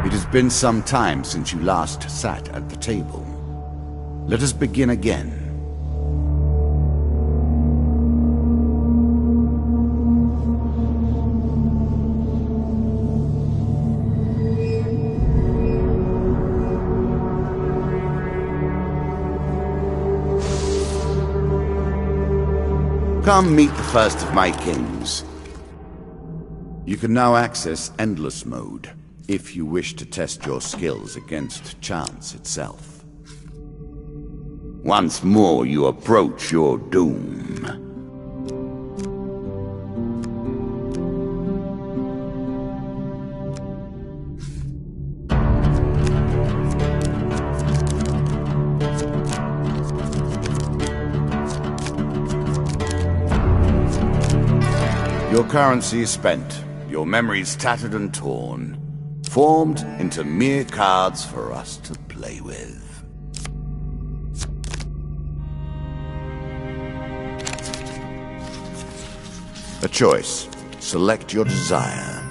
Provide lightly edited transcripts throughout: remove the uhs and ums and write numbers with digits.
It has been some time since you last sat at the table. Let us begin again. Come meet the first of my kings. You can now access Endless Mode, if you wish to test your skills against chance itself. Once more you approach your doom. Your currency is spent, your memories tattered and torn, formed into mere cards for us to play with. A choice. Select your desire.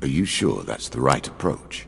Are you sure that's the right approach?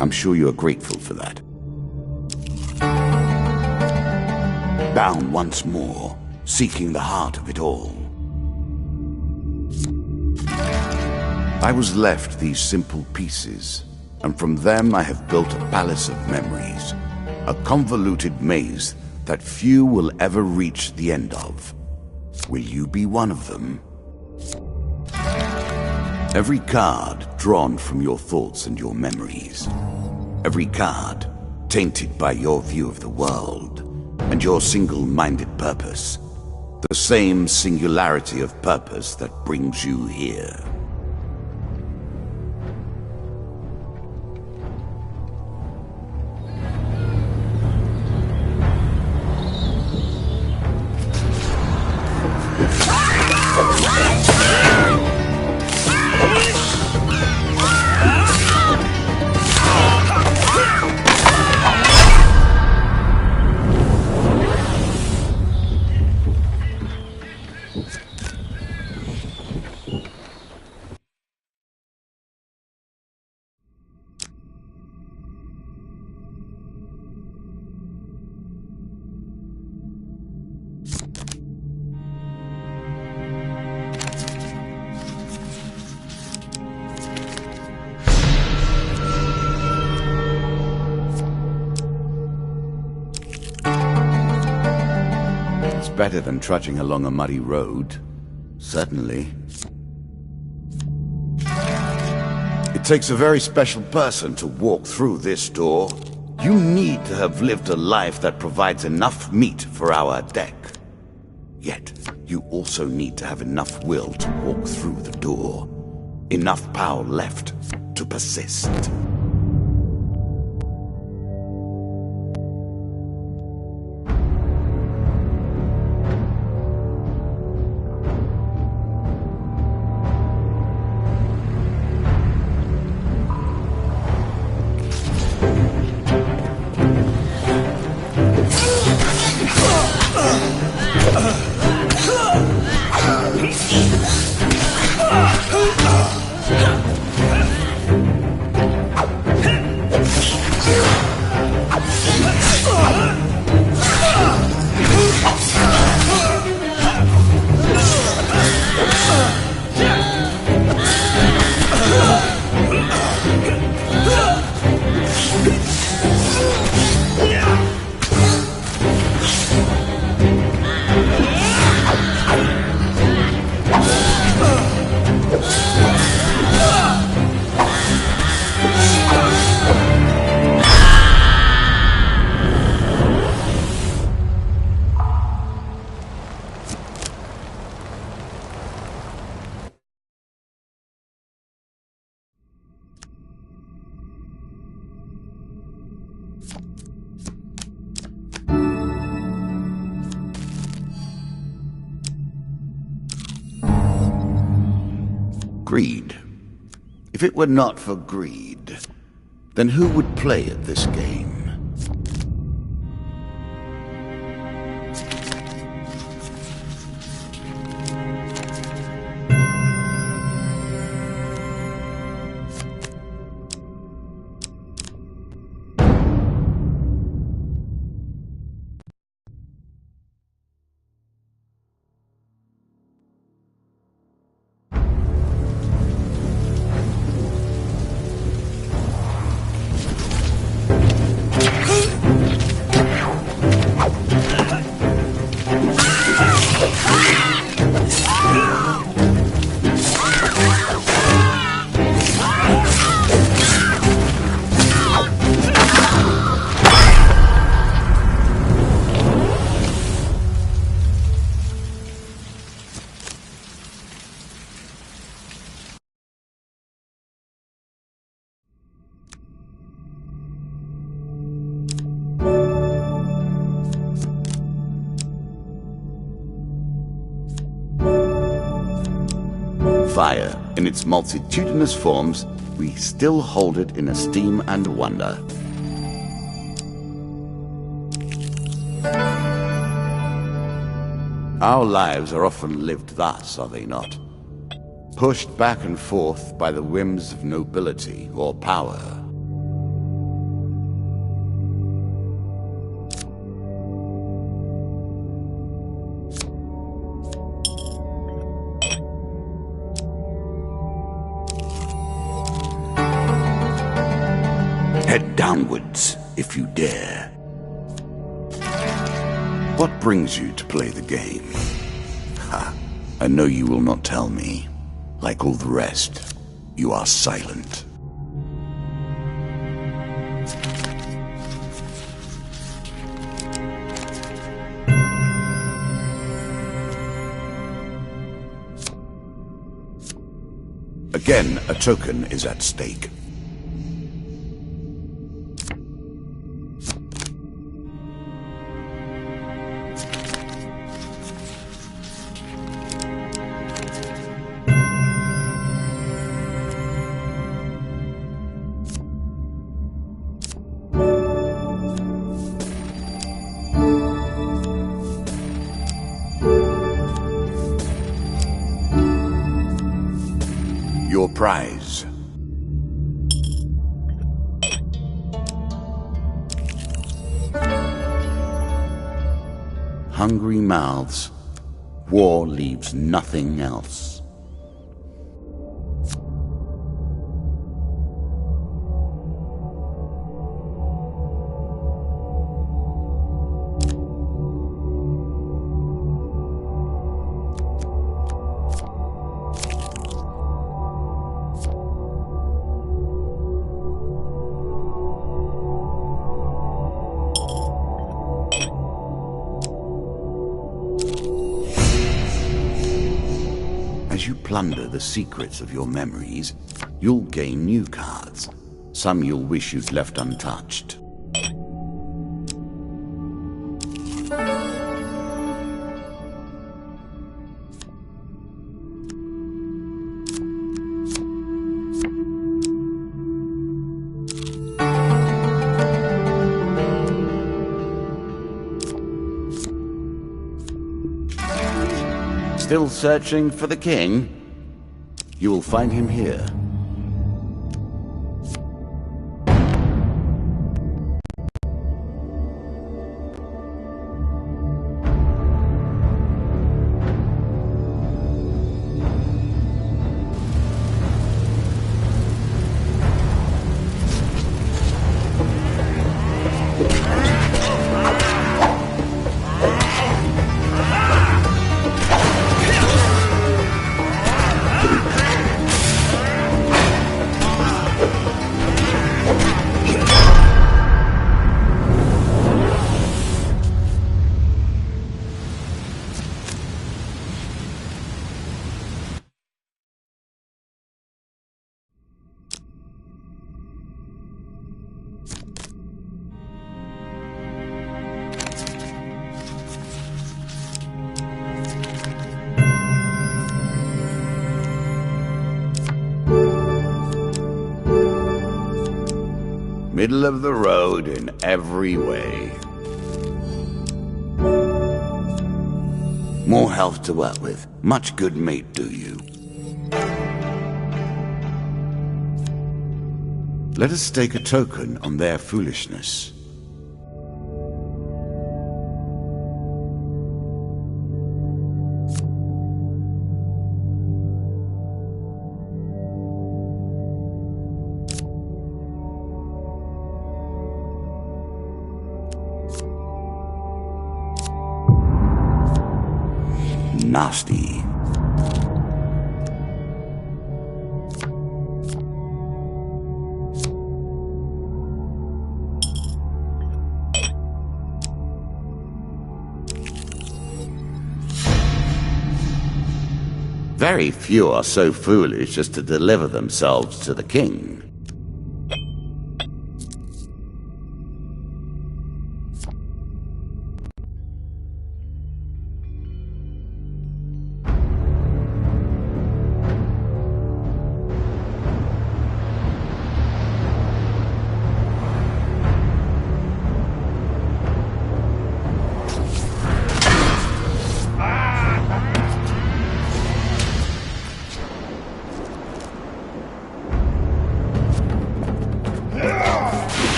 I'm sure you are grateful for that. Bound once more, seeking the heart of it all. I was left these simple pieces, and from them I have built a palace of memories, a convoluted maze that few will ever reach the end of. Will you be one of them? Every card drawn from your thoughts and your memories. Every card tainted by your view of the world and your single-minded purpose. The same singularity of purpose that brings you here. Better than trudging along a muddy road. Certainly. It takes a very special person to walk through this door. You need to have lived a life that provides enough meat for our deck. Yet, you also need to have enough will to walk through the door. Enough power left to persist. Greed. If it were not for greed, then who would play at this game? Fire, in its multitudinous forms, we still hold it in esteem and wonder. Our lives are often lived thus, are they not? Pushed back and forth by the whims of nobility or power. Head downwards, if you dare. What brings you to play the game? Ha! I know you will not tell me. Like all the rest, you are silent. Again, a token is at stake. Your prize. Hungry mouths. War leaves nothing else. As you plunder the secrets of your memories, you'll gain new cards. Some you'll wish you'd left untouched. Still searching for the king? You will find him here. Middle of the road in every way. More health to work with. Much good mate do you. Let us stake a token on their foolishness. Nasty. Very few are so foolish as to deliver themselves to the king.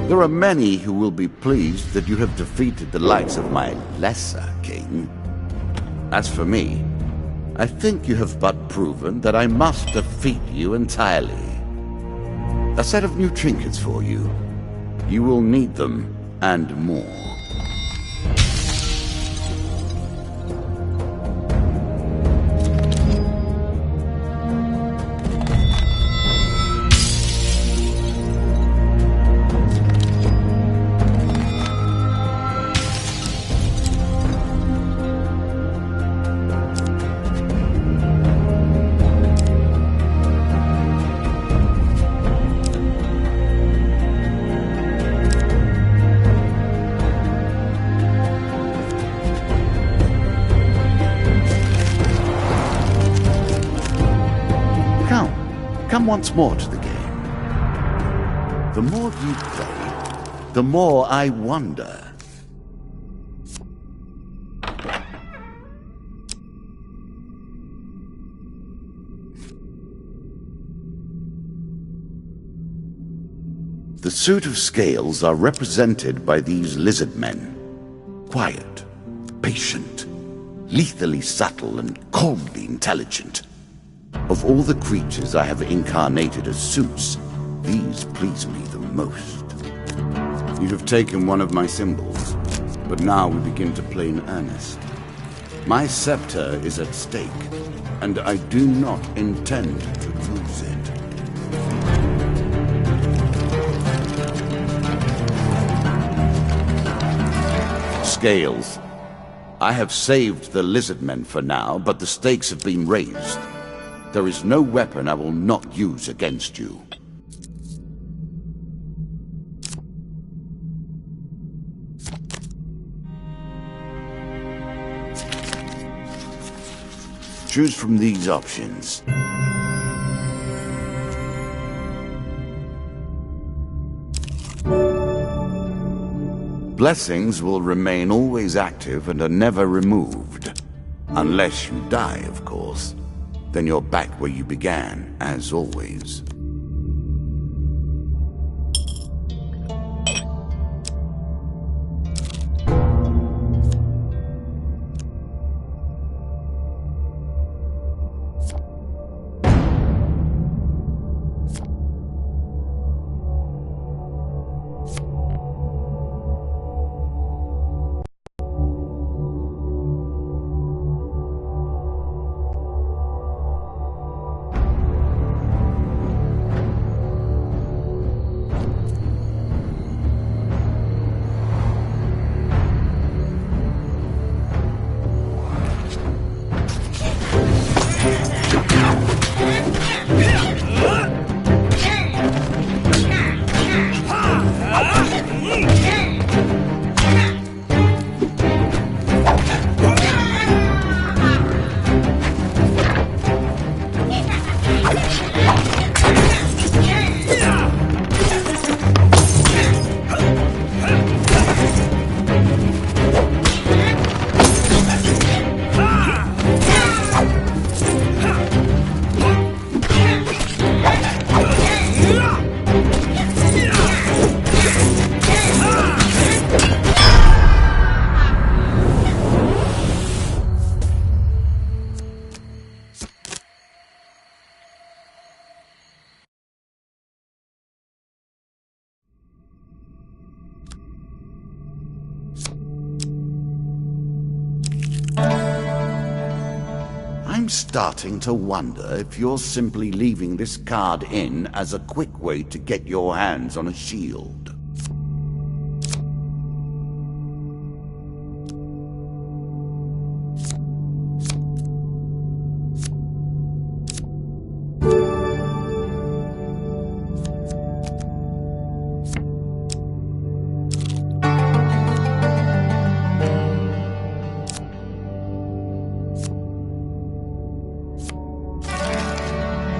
There are many who will be pleased that you have defeated the likes of my lesser king. As for me, I think you have but proven that I must defeat you entirely. A set of new trinkets for you. You will need them, and more. once more to the game. The more you play, the more I wonder. The suit of scales are represented by these lizard men. Quiet, patient, lethally subtle, and coldly intelligent. Of all the creatures I have incarnated as suits, these please me the most. You have taken one of my symbols, but now we begin to play in earnest. My scepter is at stake, and I do not intend to lose it. Scales. I have saved the lizard men for now, but the stakes have been raised. There is no weapon I will not use against you. Choose from these options. Blessings will remain always active and are never removed. Unless you die, of course. Then you're back where you began, as always. I'm starting to wonder if you're simply leaving this card in as a quick way to get your hands on a shield.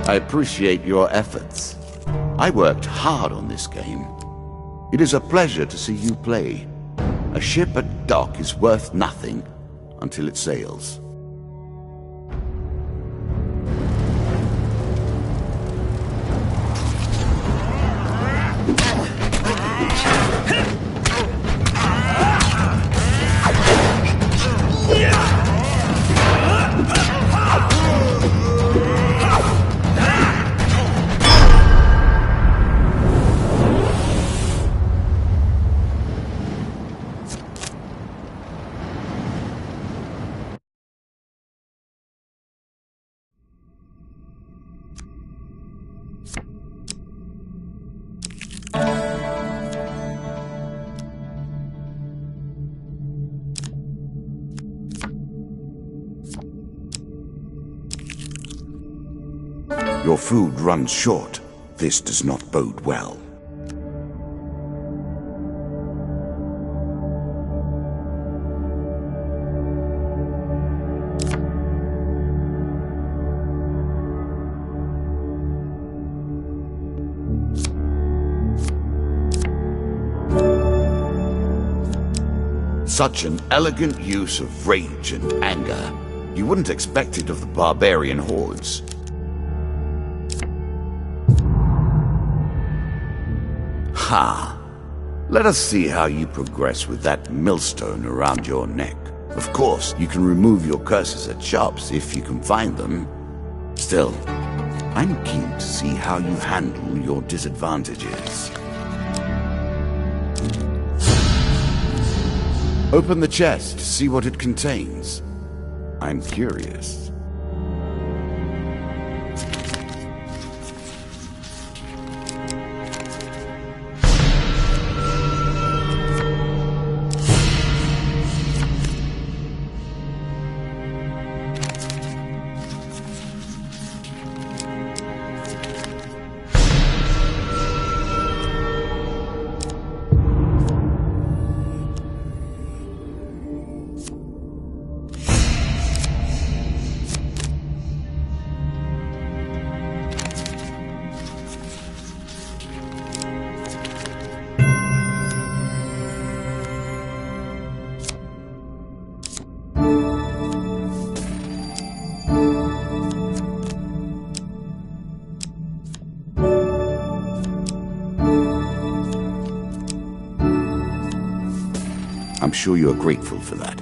I appreciate your efforts. I worked hard on this game. It is a pleasure to see you play. A ship at dock is worth nothing until it sails. Your food runs short. This does not bode well. Such an elegant use of rage and anger. You wouldn't expect it of the barbarian hordes. Ha! Let us see how you progress with that millstone around your neck. Of course, you can remove your curses at shops if you can find them. Still, I'm keen to see how you handle your disadvantages. Open the chest to see what it contains. I'm curious. I'm sure you're grateful for that.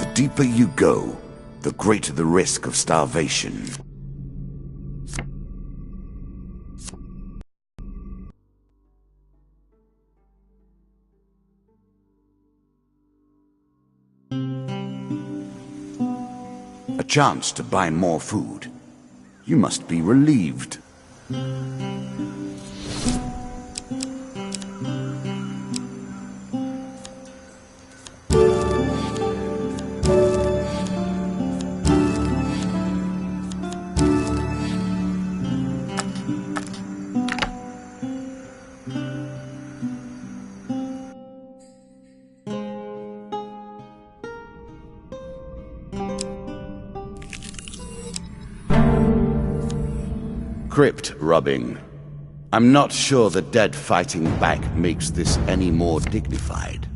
The deeper you go, the greater the risk of starvation. A chance to buy more food. You must be relieved. Crypt rubbing. I'm not sure the dead fighting back makes this any more dignified.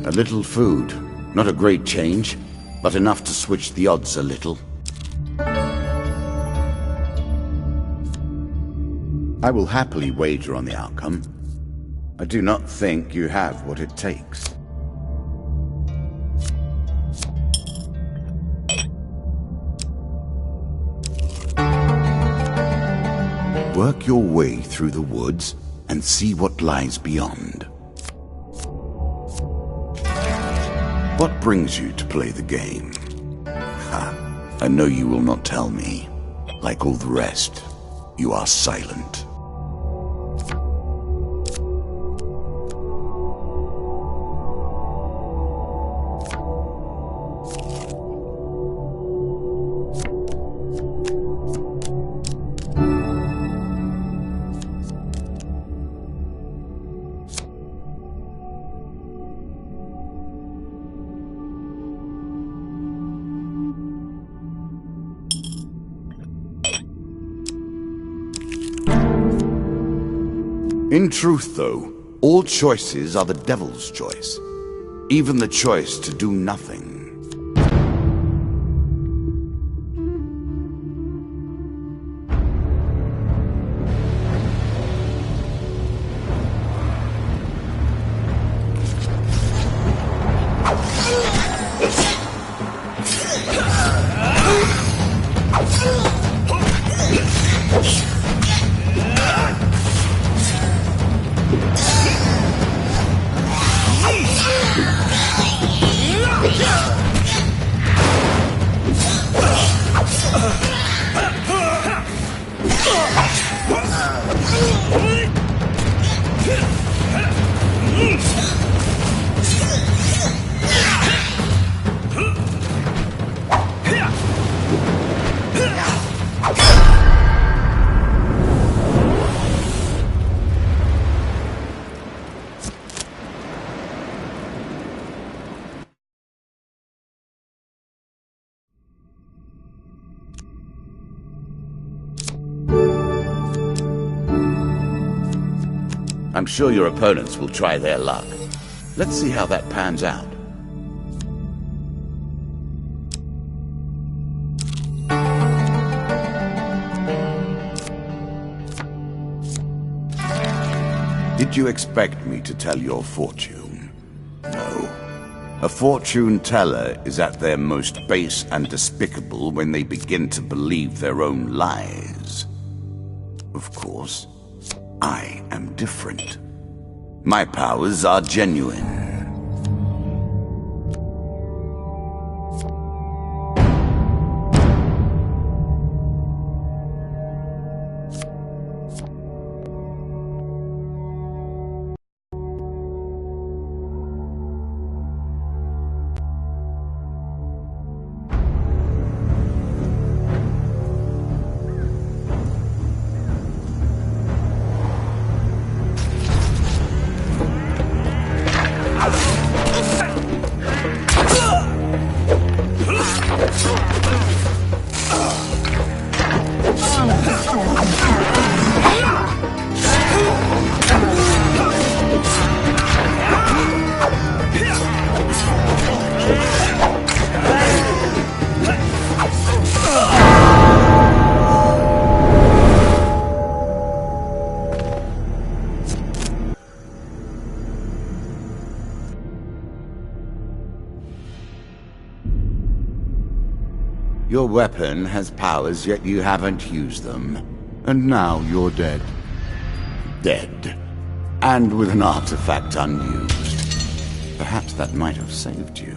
A little food. Not a great change, but enough to switch the odds a little. I will happily wager on the outcome. I do not think you have what it takes. Work your way through the woods and see what lies beyond. What brings you to play the game? Ha, I know you will not tell me. Like all the rest, you are silent. In truth, though, all choices are the devil's choice. Even the choice to do nothing. I'm sure your opponents will try their luck. Let's see how that pans out. Did you expect me to tell your fortune? No. A fortune teller is at their most base and despicable when they begin to believe their own lies. Of course, I am different. My powers are genuine. Your weapon has powers, yet you haven't used them. And now you're dead. Dead. And with an artifact unused. Perhaps that might have saved you.